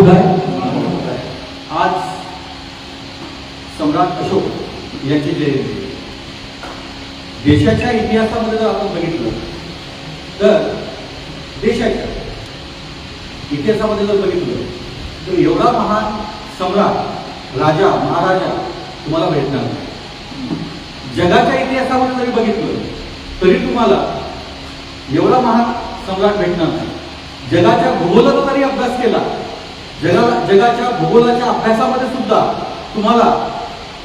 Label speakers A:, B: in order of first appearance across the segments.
A: शुभोदय। आज सम्राट अशोक यांची जयंती। देशाच्या इतिहासामध्ये जर आपण बघितलं तर देशाच्या इतिहासामध्ये जर बघितलं तर एवढा महान सम्राट राजा महाराजा तुम्हाला भेटणार नाही। जगाच्या इतिहासामध्ये जरी बघितलं तरी तुम्हाला एवढा महान सम्राट भेटणार नाही। जगाच्या भूगोलाचा जरी अभ्यास केला, जगाच्या भूगोलाच्या अभ्यासामध्ये सुद्धा तुम्हाला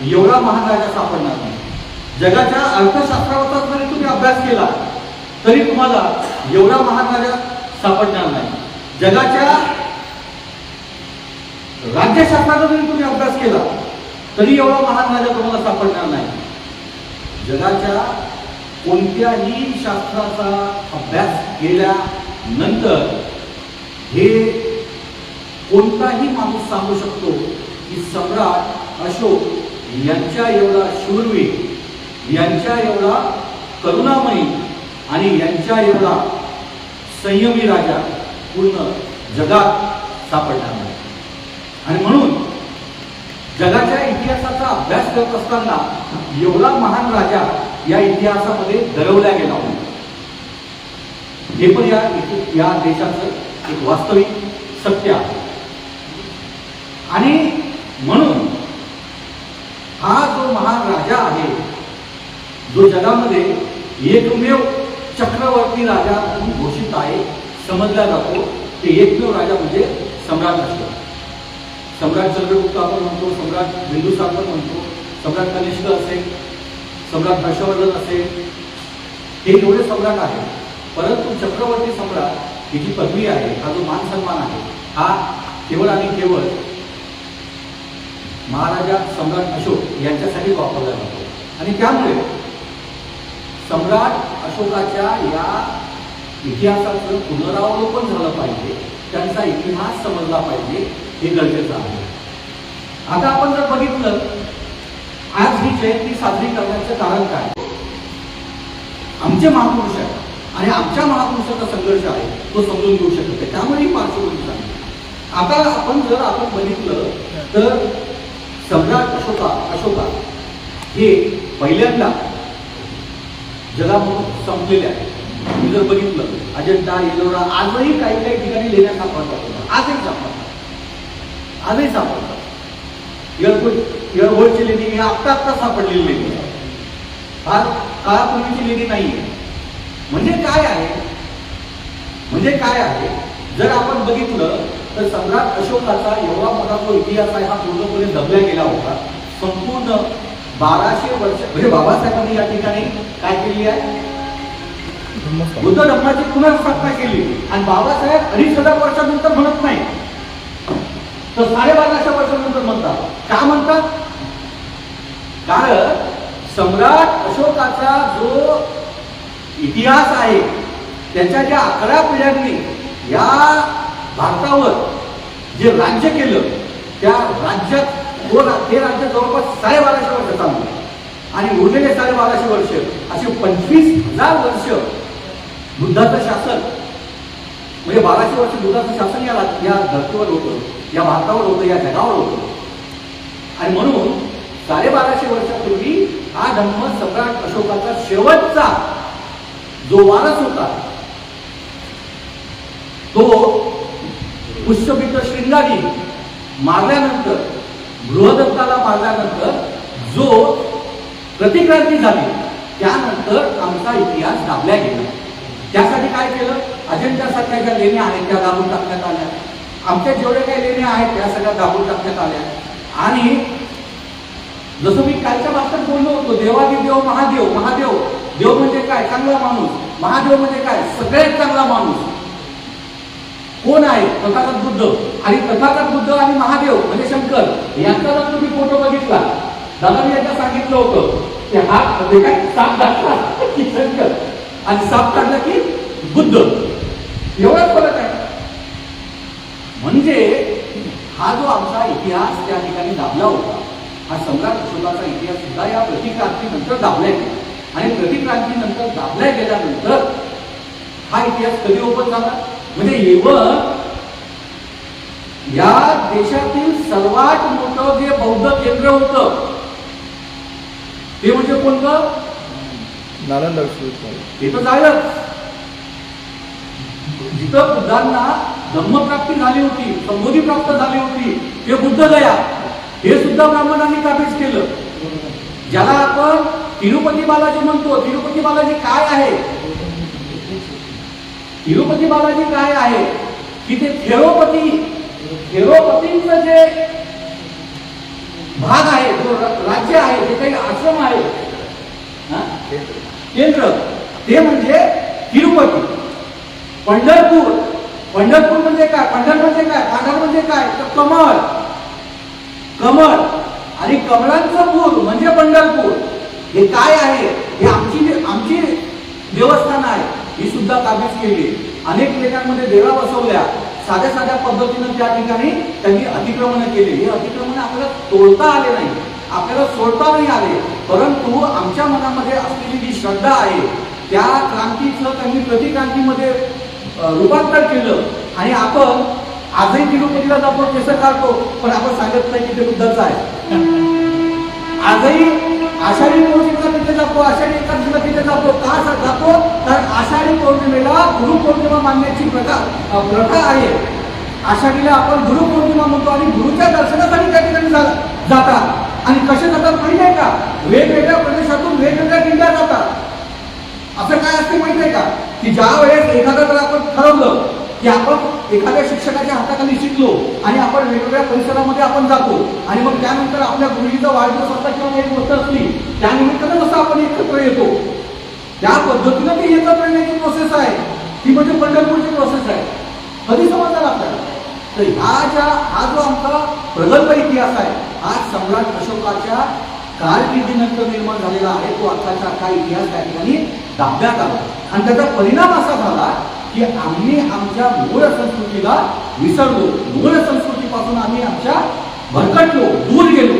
A: एवढा महान राजा सापडणार नाही। जगाच्या अर्थशास्त्राचा जरी तुम्ही अभ्यास केला तरी तुम्हाला एवढा महान राजा सापडणार नाही। जगाच्या राज्यशास्त्राचा जरी तुम्ही अभ्यास केला तरी एवढा महान राजा तुम्हाला सापडणार नाही। जगाच्या कोणत्याही शास्त्राचा अभ्यास केल्यानंतर हे कोणताही माणूस सांगू शकतो की सम्राट अशोक यांच्या एवढा शूरवीर, यांच्या एवढा करुणामयी आणि यांच्या एवढा संयमी राजा पूर्ण जगात सापडणार नाही। आणि म्हणून जगाच्या इतिहासाचा अभ्यास करत असताना एवढा महान राजा या इतिहासामध्ये दडवला गेला होता। हे पण या देशाचं एक वास्तविक सत्य आहे। आणि म्हणून हा जो महान राजा आहे, जो जगामध्ये एकमेव चक्रवर्ती राजा म्हणून घोषित आहे, समजला जातो, ते एकमेव राजा म्हणजे सम्राट अशोक। सम्राट चंद्रगुप्त आपण म्हणतो, सम्राट बिंदुसार म्हणतो, सम्राट कनिष्क असेल, सम्राट हर्षवर्धन असेल, हे एवढे सम्राट आहेत। परंतु चक्रवर्ती सम्राट ही जी पदवी आहे, हा जो मान सन्मान आहे, हा केवळ आणि केवळ महाराजा सम्राट अशोक यांच्यासाठी वापरला जातो। आणि त्यामुळे सम्राट अशोकाच्या या इतिहासाचं पुनरावलोकन झालं पाहिजे, त्यांचा इतिहास समजला पाहिजे, हे गरजेचं आहे। आता आपण जर बघितलं आज ही जयंती साजरी करण्याचं कारण काय, आमचे महापुरुष आहेत आणि आमच्या महापुरुषाचा संघर्ष आहे तो समजून घेऊ शकत नाही, त्यामुळे ही पार्श्वभूमी सांगते। आता आपण बघितलं तर सम्राट अशोका हे पहिल्यांदा जगामधून संपलेले आहे। तुम्ही जर बघितलं अजंठा एलोरा आजही काही काही ठिकाणी लेण्या सापडतात, आजही सापडतात। येळभोळची लेणी ही आत्ता सापडलेली लेणी आहे, फार काळापूर्वीची लेणी नाहीये। म्हणजे काय आहे जर आपण बघितलं तर सम्राट अशोकाचा एवढा मोठा जो इतिहास आहे हा पूर्णपणे दबला गेला होता। संपूर्ण 1200 वर्ष म्हणजे बाबासाहेबांनी या ठिकाणी काय केली आहे, बुद्ध धर्माची पुनर्स्थापना केली। आणि बाबासाहेब 2500 वर्षानंतर म्हणत नाही तर 1250 वर्षानंतर म्हणतात। का म्हणतात? कारण सम्राट अशोकाचा जो इतिहास आहे, त्याच्या ज्या 11 पिढ्यांनी या भारतावर जे राज्य केलं, त्या राज्यात ते राज्य जवळपास 1250 वर्ष चाललं आणि उरलेले 1250 वर्ष असे 25,000 वर्ष बुद्धाचं शासन, म्हणजे 1200 वर्ष बुद्धाचं शासन या धर्तीवर होतं, या भारतावर होतं, या जगावर होतं। आणि म्हणून 1250 वर्षापूर्वी हा धर्म सम्राट अशोकाचा शेवटचा जो वारस होता, तो पुष्यमित्र श्रृंगारी मारल्यानंतर, बृहदत्ताला मारल्यानंतर जो प्रतिक्रांती झाली, त्यानंतर आमचा इतिहास दाबला गेला। त्यासाठी काय केलं, अजंठासारख्या ज्या लेण्या आहेत त्या दाबून टाकण्यात आल्या, आमच्या जेवढ्या काही लेण्या आहेत त्या सगळ्या दाबून टाकण्यात आल्या। आणि जसं मी कालच्या भाषणात बोललो होतो, देवादिदेव महादेव, महादेव देव म्हणजे काय, चांगला माणूस, महादेव म्हणजे काय, सगळ्यात चांगला माणूस कोण आहे, तथागत बुद्ध। आणि तथागत बुद्ध आणि महादेव म्हणजे शंकर यांचा जर तुम्ही फोटो बघितला, दादानी एकदा सांगितलं होतं की हात म्हणजे काय, साप काढला की शंकर आणि साप काढला की बुद्ध, एवढाच फरक आहे। म्हणजे हा जो आमचा इतिहास त्या ठिकाणी दाबला होता, हा सम्राट अशोकाचा इतिहास सुद्धा या प्रतिक्रांतीनंतर दाबला गेला। आणि प्रतिक्रांतीनंतर दाबल्या गेल्यानंतर हा इतिहास कधी ओपन झाला, म्हणजे या देशातील सर्वात मोठं जे बौद्ध केंद्र होतं ते म्हणजे कोणतं?
B: नालंदा विश्वविद्यालय.
A: हे तर झालं जिथं बुद्धांना धम्मप्राप्ती झाली होती, संबोधी प्राप्त झाली होती, हे बुद्धगया, हे सुद्धा ब्राह्मणांनी काबीज केलं. ज्याला आपण तिरुपती बालाजी म्हणतो. तिरुपती बालाजी काय आहे? तिरुपती बालाजी काय आहे की ते थेरोपतींचं जे भाग आहे, जो राज्य आहे, जे काही आश्रम आहे, केंद्र, ते म्हणजे तिरुपती. पंढरपूर म्हणजे काय? पंढर म्हणजे काय? तर कमळ आणि कमळांचं पूर म्हणजे पंढरपूर. हे काय आहे? हे आमची देवस्थान आहे, ही सुद्धा काबीज केली. अनेक ठिकाणांमध्ये देवा बसवल्या, साध्या पद्धतीनं त्या ठिकाणी त्यांनी अतिक्रमण केले. हे अतिक्रमण आपल्याला तोडता आले नाही, आपल्याला सोडता नाही आले, परंतु आमच्या मनामध्ये असलेली जी श्रद्धा आहे त्या क्रांतीचं त्यांनी प्रतिक्रांतीमध्ये रूपांतर केलं. आणि आपण आजही तिरुपतीला जातो, केस काढतो, पण आपण सांगत नाही की ते बुद्धाचं आहे. आजही आषाढी पौर्णिमेला तिथे जातो, आषाढी एकादशीला तिथे जातो. का जातो? तर आषाढी पौर्णिमेला गुरुपौर्णिमा मानण्याची प्रथा आहे. आषाढीला आपण गुरुपौर्णिमा म्हणतो आणि गुरुच्या दर्शनासाठी त्या ठिकाणी जातात. आणि कसे जातात माहिती आहे का? वेगवेगळ्या प्रदेशातून वेगवेगळ्या दिंड्या जातात. असं काय असते माहिती आहे का? की ज्या वेळेस एखादं जर आपण ठरवलं की आपण एखाद्या शिक्षकाच्या हाताखाली शिकलो आणि आपण वेगवेगळ्या परिसरामध्ये आपण जातो आणि मग त्यानंतर आपल्या गुरुजीचा वाढदिवस असता किंवा एक गोष्ट असली त्या निमित्तानं जसं आपण एकत्र येतो, त्या पद्धतीनं ती एकत्र येण्याची प्रोसेस आहे, ती म्हणजे पंढरपूरची प्रोसेस आहे. कधी समजणार आपल्याला? तर हा जो आमचा प्रगल्भ इतिहास आहे, हा सम्राट अशोकाच्या कारकिर्दीनंतर निर्माण झालेला आहे. तो अख्खाचा अख्खा इतिहास त्या ठिकाणी दाबण्यात आला आणि त्याचा परिणाम असा झाला की आम्ही आमच्या मूळ संस्कृतीला विसरलो, मूळ संस्कृतीपासून आम्ही आमच्या भरकटलो, दूर गेलो.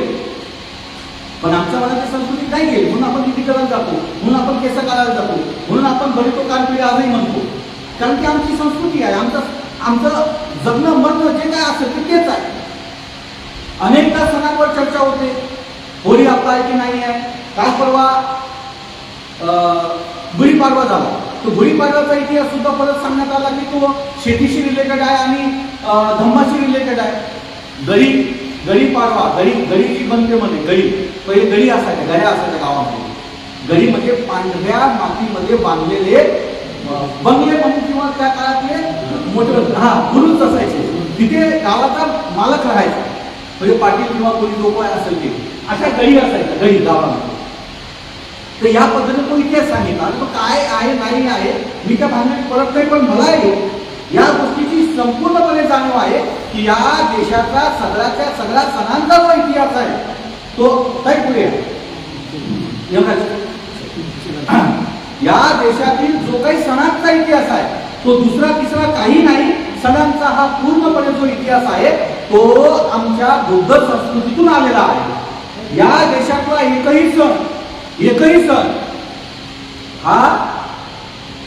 A: पण आमच्या मनाची संस्कृती काय गेली, म्हणून आपण किती करायला जातो, म्हणून आपण केस काढायला जातो, म्हणून आपण बळीतो कानपिढी आजही म्हणतो, कारण की आमची संस्कृती आहे. आमचं जगणं म्हणणं जे काय असेल ते तेच आहे. अनेकदा सणांवर चर्चा होते, होळी आपला आहे की नाही आहे. काल परवा गुढीपाडवा झाला, तो गुढीपाडव्याचा इतिहास सुद्धा परत सांगण्यात आला की तो शेतीशी रिलेटेड आहे आणि धम्माशी रिलेटेड आहे. गडी पाडवा, गडी जी बनते मध्ये, गडी पहिले गडी असायच्या, गड्या असायच्या गावामध्ये. गडी म्हणजे पांढऱ्या मातीमध्ये बांधलेले बंगले म्हणून किंवा त्या काळातले मोठे गुरुच असायचे. तिथे गावाचा मालक राहायचा, म्हणजे पाटील किंवा कोणी लोक असेल ते, अशा गडी असायच्या गडी गावामध्ये. तर या पद्धतीने तो इतिहास सांगितला. आणि मग काय आहे नाही आहे मी त्या भांडण्यात पडत नाही, पण मला या गोष्टीची संपूर्णपणे जाणीव आहे की या देशाचा सगळ्या सणांचा जो इतिहास आहे तो काही पुढे या देशातील जो काही सणांचा इतिहास आहे तो दुसरा तिसरा काही नाही. सणांचा हा पूर्णपणे जो इतिहास आहे तो आमच्या बुद्ध संस्कृतीतून आलेला आहे. या देशातला एकही सण हा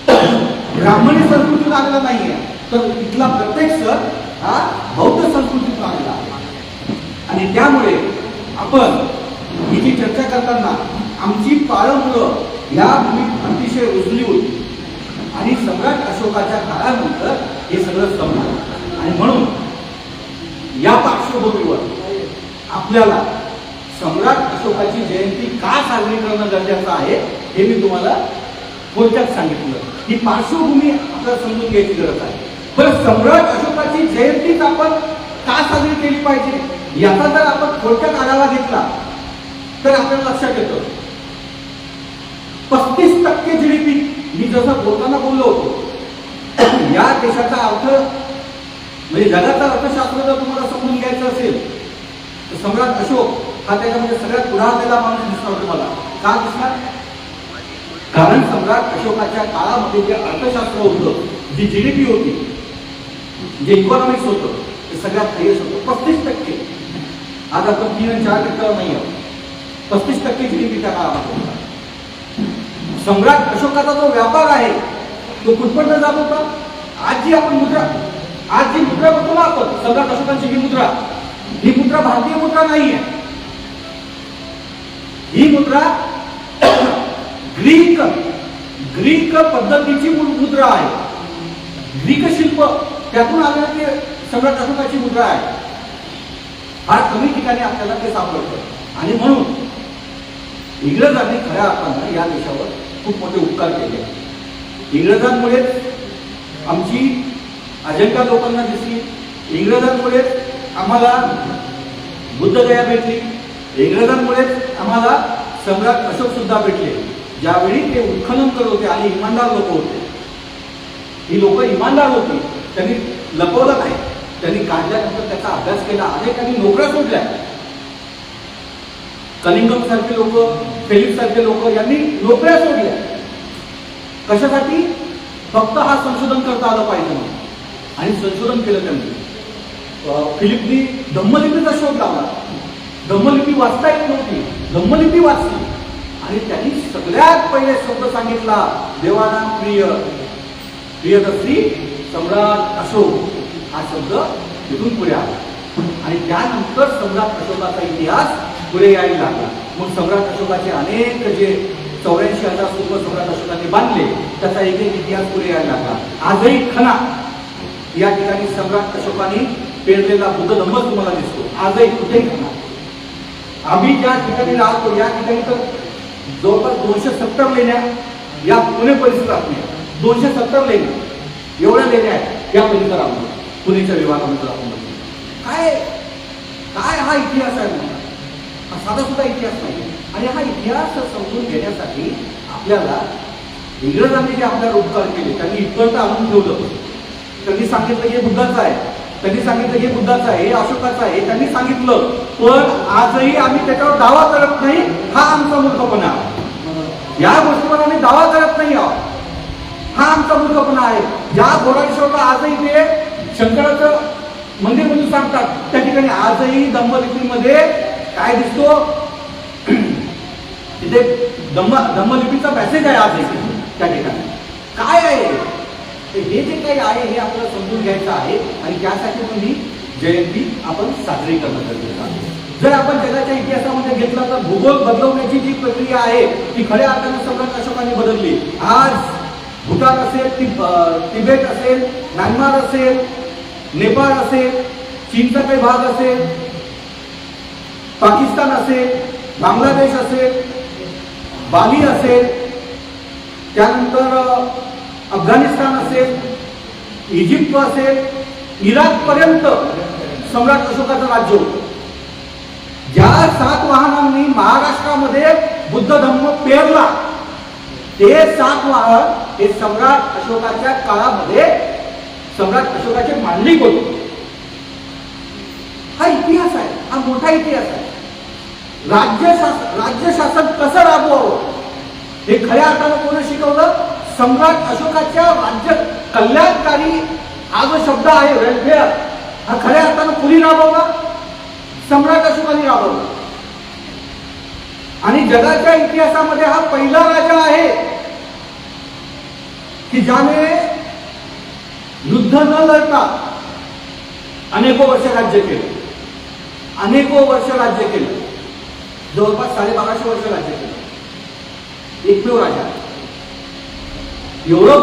A: ब्राह्मणी संस्कृतीतून आलेला नाहीये, तर इथला प्रत्येक सण हा बौद्ध संस्कृतीतून आलेला आहे. आणि त्यामुळे आपण ही जी चर्चा करताना आमची पाळंमुळं या भूमीत अतिशय रुजली होती आणि सम्राट अशोकाच्या काळानंतर हे सगळं संपलं. आणि म्हणून या पार्श्वभूमीवर आपल्याला सम्राट अशोकाची जयंती का साजरी करणं गरजेचं आहे हे मी तुम्हाला थोडक्यात सांगितलं. ही पार्श्वभूमी आपल्याला समजून घ्यायची गरज आहे. बरं, सम्राट अशोकाची जयंतीच आपण का साजरी केली पाहिजे याचा जर आपण थोडक्यात आढावा घेतला तर आपल्याला लक्षात येतं 35% GDP, मी जसं बोलताना बोललो होतो, या देशाचा अर्थ म्हणजे जगाचा अर्थशास्त्र जर तुम्हाला समजून घ्यायचं असेल तर सम्राट अशोक हा त्याच्यामध्ये सगळ्यात पुढारलेला माणूस दिसणार तुम्हाला. का दिसणार? कारण सम्राट अशोकाच्या काळामध्ये जे अर्थशास्त्र होतं, जी GDP होती, जे इकॉनॉमिक्स होतं, ते सगळ्यात हायस्ट होतं. 35%. आज आपण 3 आणि 4% नाही आहोत. 35% GDP त्या काळामध्ये होता. सम्राट अशोकाचा जो व्यापार आहे तो कुठपर्यंत जात होता? आज जी आपण मुद्रा आज जी मुद्रा बघतो ना आपण, सम्राट अशोकांची ही मुद्रा भारतीय मुद्रा नाहीये. ही मुद्रा ग्रीक पद्धतीची मुद्रा आहे. ग्रीक शिल्प त्यातून आलेलं ते सम्राट अशोकाची मुद्रा आहे. फार कमी ठिकाणी आपल्याला ते सापडतं. आणि म्हणून इंग्रजांनी खऱ्या अर्थानं या देशावर खूप मोठे उपकार केले. इंग्रजांमुळेच आमची अजंठा लोकांना दिसली, इंग्रजांमुळेच आम्हाला बुद्धगया भेटली, इंग्रजांमुळेच आम्हाला सम्राट अशोक सुद्धा भेटले. ज्यावेळी ते उत्खनन करत होते आणि इमानदार लोक होते, ही लोक इमानदार होती, त्यांनी लपवलं नाही. त्यांनी काढल्यानंतर त्याचा अभ्यास केला. अनेकांनी नोकऱ्या सोडल्या. कलिंगम सारखे लोक, फेलिक्स सारखे लोक यांनी नोकऱ्या सोडल्या. कशासाठी? फक्त हा संशोधन करता आलं पाहिजे म्हणून. आणि संशोधन केलं त्यांनी. फिलिपनी धम्मलिपीचा शोध लावला. धम्मलिपी वाचता येत नव्हती, धम्मलिपी वाचली आणि त्यांनी सगळ्यात पहिले शब्द सांगितला, देवाना प्रियदर्शी सम्राट अशोक. हा शब्द तिथून पुढे आला आणि त्यानंतर सम्राट अशोकाचा इतिहास पुढे यायला लागला. मग सम्राट अशोकाचे अनेक जे 84,000 स्तूप सम्राट अशोकाने बांधले, त्याचा एक एक इतिहास पुढे यायला लागला. आजही खना या ठिकाणी सम्राट अशोकाने पेरलेला बुद्ध धम्म तुम्हाला दिसतो. आजही कुठेही खना. आम्ही ज्या ठिकाणी राहतो या ठिकाणी तर जवळपास 270 लेण्या या पुणे परिसरात नाही. 270 लेण्या एवढ्या लेण्या आहेत या परिसरामध्ये, पुणेच्या विभागामध्ये आपण काय काय हा इतिहास आहे. हा साधा सुद्धा इतिहास नाही. आणि हा इतिहास समजून घेण्यासाठी आपल्याला इंग्रजांनी जे आपल्याला उपकार केले त्यांनी इतकं आणून ठेवलं. त्यांनी सांगितलं हे बुद्धाचं आहे, त्यांनी सांगितलं हे बुद्धाचं आहे, हे अशोकाचं आहे, त्यांनी सांगितलं. पण आजही आम्ही त्याच्यावर दावा करत नाही. हा आमचा मूर्खपणा. या गोष्टीवर आम्ही दावा करत नाही आहोत. हा आमचा मूर्खपणा आहे. ज्या घोडाईश्वरला आजही ते शंकराचं मंदिर म्हणून सांगतात, त्या ठिकाणी आजही धम्मलिपीमध्ये काय दिसतो, तिथे धम्मलिपीचा पॅसेज आहे आजही त्या ठिकाणी. काय आहे हे जे काही आहे हे आपल्याला समजून घ्यायचं आहे. आणि त्यासाठी पण ही जयंती आपण साजरी करणं गरजेचं आहे. जर आपण जगाच्या इतिहासामध्ये घेतला तर भूगोल बदलवण्याची जी प्रक्रिया आहे ती खऱ्या अर्थाने सम्राट अशोकाने बदलली. आज भूतान असेल, तिबेट असेल, म्यानमार असेल, नेपाळ असेल, चीनचा काही भाग असेल, पाकिस्तान असेल, बांगलादेश असेल, बाली असेल, त्यानंतर अफगाणिस्तान असेल, इजिप्त असेल, इराक पर्यंत सम्राट अशोकाचं राज्य होतं. ज्या सातवाहनांनी महाराष्ट्रामध्ये बुद्ध धम्म पेरला ते सातवाहन हे सम्राट अशोकाच्या काळामध्ये सम्राट अशोकाचे मांडलिक होते. हा इतिहास आहे, हा मोठा इतिहास आहे. राज्य शासन कसं राबवावं हे खऱ्या अर्थानं कोणी शिकवलं? सम्राट अशोकाच्या राज्य कल्याणकारी हा जो शब्द आहे वेलफेअर, हा खऱ्या अर्थानं कोणी राबवला? सम्राट अशोकाने राबवला. आणि जगाच्या इतिहासामध्ये हा पहिला राजा आहे की ज्याने युद्ध न लढता अनेको वर्ष राज्य केलं. अनेको वर्ष राज्य केलं. जवळपास 1250 वर्ष राज्य केलं. एकमेव राजा. एवढं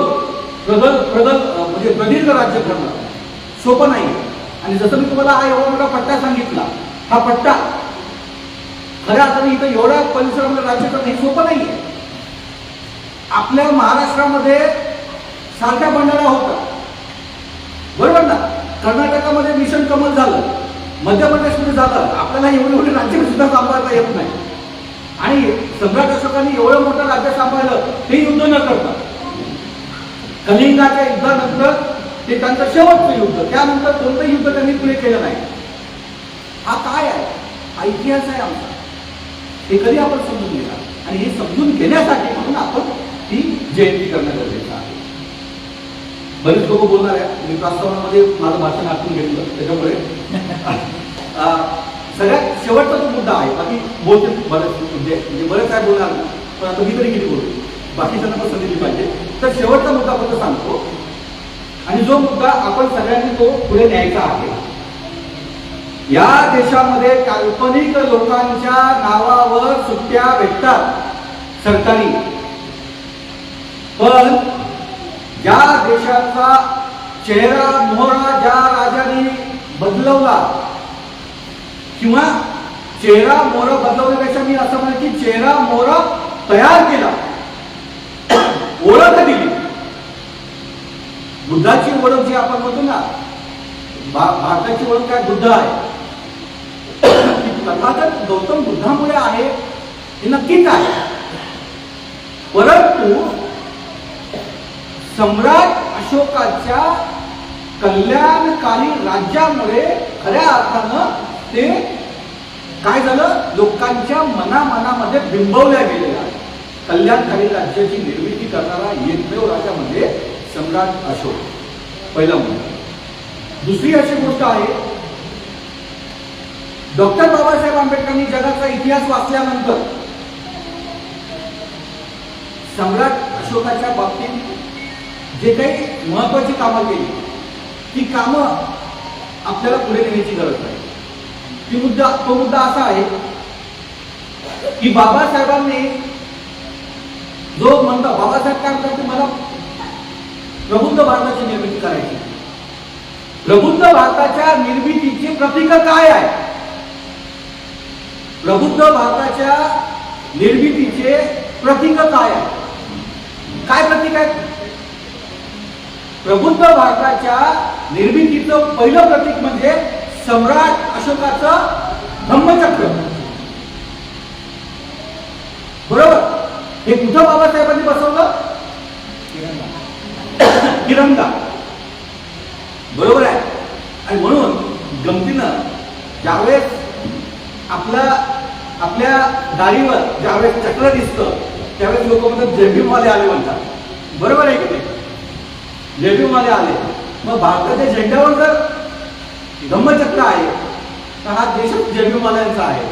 A: म्हणजे प्रदीर्घ राज्य करणं सोपं नाही. आणि जसं मी तुम्हाला हा एवढा मोठा पट्टा सांगितला, हा पट्टा खऱ्या अर्थाने इथं एवढ्या परिसरामध्ये राज्य करणं हे सोपं नाहीये. आपल्या महाराष्ट्रामध्ये सारख्या बंडाऱ्या होतात, बरोबर ना? कर्नाटकामध्ये मिशन कमल झालं, मध्य प्रदेशमध्ये झालं. आपल्याला एवढे राज्य सुद्धा सांभाळता येत नाही. आणि सम्राट अशोकाने एवढं मोठं राज्य सांभाळलं ते युद्ध न करता. कलिंगाच्या युद्धानंतर ते त्यांचं शेवटचं युद्ध, त्यानंतर कोणतं युद्ध त्यांनी पुढे केलं नाही. हा काय आहे? हा इतिहास आहे आमचा. हे कधी आपण समजून घेणार. आणि हे समजून घेण्यासाठी म्हणून आपण ती जयंती करणं गरजेचं आहे. बरेच लोक बोलणार आहे. मी प्रस्तावनामध्ये माझं भाषण आखून घेतलं, त्याच्यामुळे सगळ्यात शेवटचा तो मुद्दा आहे. बाकी बोलते म्हणजे बरेच काय बोलणार, पण आता मी तरी किती बोलतो, बाकीच्यांना पण संधी दिली पाहिजे. तर शेवटचा मुद्दा फक्त सांगतो. आणि जो मुद्दा आपण सगळ्यांनी तो पुढे न्यायचा आहे. या देशामध्ये काल्पनिक लोकांच्या नावावर सुट्ट्या भेटतात सरकारी, पण ज्या देशाचा चेहरा मोहरा ज्या राजाने बदलवला, किंवा चेहरा मोहरा बदलवण्यापेक्षा मी असं म्हणेन की चेहरा मोहरा तयार केला, ओळख दिली. बुद्धाची ओळख जी आपण म्हणतो ना, भारताची ओळख काय बुद्ध आहे, तथागत गौतम बुद्धामुळे आहे हे नक्कीच आहे. परंतु सम्राट अशोकाच्या कल्याणकारी राज्यामुळे खऱ्या अर्थानं ते काय झालं, लोकांच्या मनामध्ये बिंबवल्या गेलेलं आहे. कल्याणकारी राज्याची निर्मिती करणारा एकमेव राजा म्हणजे सम्राट अशोक, पहिला मुद्दा. दुसरी अशी गोष्ट आहे, डॉक्टर बाबासाहेब आंबेडकरांनी जगाचा इतिहास वाचल्यानंतर सम्राट अशोकाच्या बाबतीत जे काही महत्वाची कामं केली, ती कामं आपल्याला पुढे नेण्याची गरज आहे. तो मुद्दा असा आहे की बाबासाहेबांनी जो म्हणता, बाबासाहेब काय म्हणतात, मला प्रबुद्ध भारताची निर्मिती करायची. प्रबुद्ध भारताच्या निर्मितीची प्रतीक काय आहे? प्रबुद्ध भारताच्या निर्मितीचे प्रतीक काय आहे? काय प्रतीक आहे? प्रबुद्ध भारताच्या निर्मितीचं पहिलं प्रतीक म्हणजे सम्राट अशोकाचं धम्मचक्र. बरोबर? हे कुठं बाबासाहेबांनी बसवलं? तिरंगा. बरोबर आहे. आणि म्हणून गमतीनं ज्यावेळेस आपल्या गाडीवर ज्यावेळेस चक्र दिसतं त्यावेळेस लोक म्हणतात जय भीमवाले आले म्हणतात. बरोबर आहे की नाही? जय भीमवाले आले. मग भारताच्या झेंड्यावर जर धम्मचक्र आहे तर हा देशच जय भीमवाल्यांचा आहे.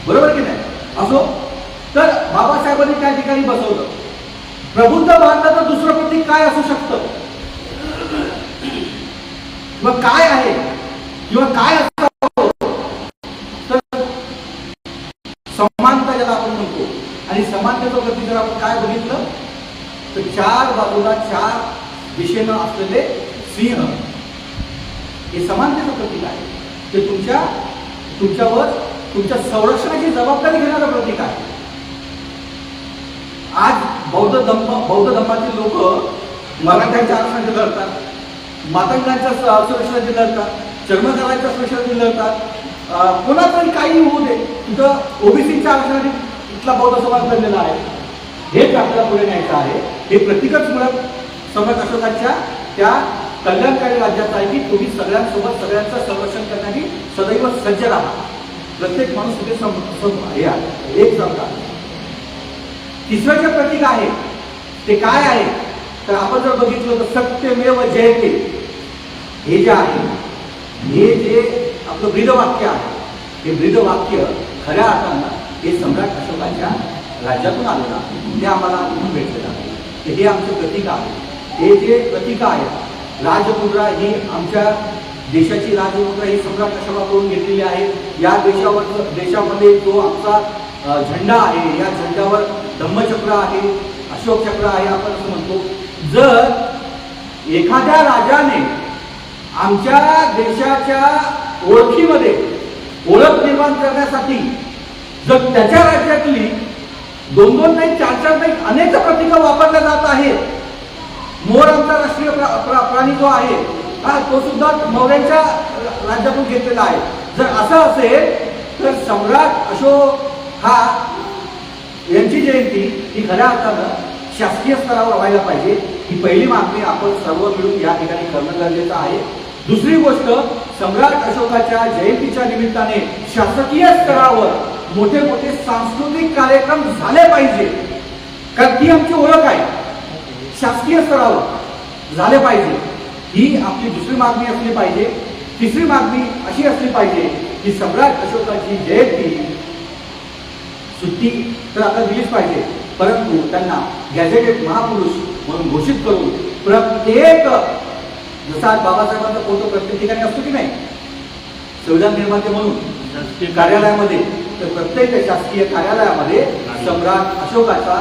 A: बरोबर की नाही? असो, तर बाबासाहेबांनी त्या ठिकाणी बसवलं. प्रबुद्ध भारताचं दुसरं प्रतीक काय असू शकतं? मग काय आहे किंवा काय असावं? तर समानता ज्याला आपण म्हणतो. आणि समानतेचं प्रतीक जर आपण काय बघितलं तर चार बाजूला चार दिशेनं असलेले सिंह हे समानतेचं प्रतीक आहे. ते तुमच्यावर तुमच्या संरक्षणाची जबाबदारी घेणारं प्रतीक आहे. आज बौद्ध धर्मातील लोक मराठ्यांच्या आरक्षणाची लढतात, मातंगांच्या सुरक्षेसाठी लढतात, चर्मकारांच्या सुरक्षेसाठी लढतात. कोणातरी काही होऊ दे, तिथं ओबीसीच्या आरक्षणासाठी इथला बौद्ध समाज लढलेला आहे. हेच आपल्याला पुढे न्यायचं आहे. हे प्रतीकच मुळात सम्राट अशोकाच्या त्या कल्याणकारी राज्यात आहे की तुम्ही सगळ्यांसोबत सगळ्यांचं संरक्षण करण्यासाठी सदैव सज्ज राहा. प्रत्येक माणूस तिथे एक सारखा. तिसरं जे प्रतीक आहे ते काय आहे तर आपण जर बघितलं तर सत्यमेव जयते हे जे आहे, हे जे आपलं ब्रीदवाक्य आहे, हे ब्रीदवाक्य खऱ्या अर्थानं हे सम्राट अशोकाच्या राज्यातून आलेलं आहे. ते आम्हाला इथून भेटलेलं आहे. हे आमचं प्रतीक आहे. हे जे प्रतीक आहे, राजमुद्रा ही आमच्या देशाची राजमुद्रा ही सम्राट अशोकाकडून घेतलेली आहे. या देशामध्ये जो आमचा झेंडा आहे, या झेंड्यावर धम्मचक्र आहे, अशोक चक्र आहे, आपण असं म्हणतो. जर एखाद्या राजाने आमच्या देशाच्या ओळखीमध्ये ओळख निर्माण करण्यासाठी जर त्याच्या राज्यातली दोन नाही, चार नाही, अनेक प्रतीकं वापरल्या जात आहेत. मोर आमचा राष्ट्रीय प्राणी जो आहे तो सुद्धा मौर्यांच्या राज्यातून घेतलेला आहे. जर असं असेल तर सम्राट अशोक हा यांची जयंती ही खऱ्या अर्थानं शासकीय स्तरावर व्हायला पाहिजे. ही पहिली मागणी आपण सर्व मिळून या ठिकाणी करणं गरजेचं आहे. दुसरी गोष्ट, सम्राट अशोकाच्या जयंतीच्या निमित्ताने शासकीय स्तरावर मोठे मोठे सांस्कृतिक कार्यक्रम झाले पाहिजे, कारण ती आमची ओळख आहे. शासकीय स्तरावर झाले पाहिजे, ही आपली दुसरी मागणी असली पाहिजे. तिसरी मागणी अशी असली पाहिजे की सम्राट अशोकाची जयंती सुट्टी तर आता दिलीच पाहिजे, परंतु त्यांना गॅझेटेड महापुरुष म्हणून घोषित करून प्रत्येक जसा आज बाबासाहेबांचा फोटो प्रत्येक ठिकाणी असतो की नाही, संविधान निर्माते म्हणून कार्यालयामध्ये, तर प्रत्येक शासकीय कार्यालयामध्ये सम्राट अशोकाचा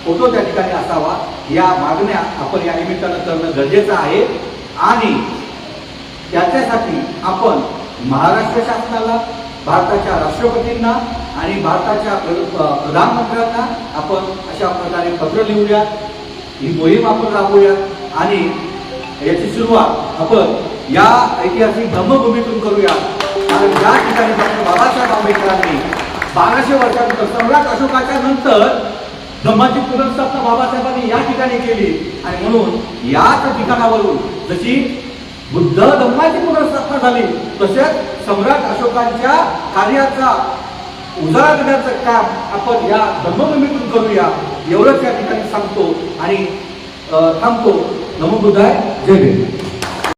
A: फोटो त्या ठिकाणी असावा, या मागण्या आपण या निमित्तानं करणं गरजेचं आहे. आणि त्याच्यासाठी आपण महाराष्ट्र शासनाला, भारताच्या राष्ट्रपतींना आणि भारताच्या प्रधानमंत्र्यांना आपण अशा प्रकारे पत्र लिहूया, ही मोहीम आपण राबवूया आणि याची सुरुवात आपण या ऐतिहासिक धम्मभूमीतून करूया. कारण या ठिकाणी डॉक्टर बाबासाहेब आंबेडकरांनी 1200 वर्षानंतर, सम्राट अशोकाच्या नंतर धम्माची पुनर्स्थापना बाबासाहेबांनी या ठिकाणी केली. आणि म्हणून याच ठिकाणावरून जशी बुद्ध धम्माची पुनर्स्थापना झाली, तसेच सम्राट अशोकांच्या कार्याचा उजाळा करण्याचं काम आपण या धम्मभूमीतून करूया, एवढंच या ठिकाणी सांगतो आणि थांबतो. नमो बुद्धाय, जय भीम.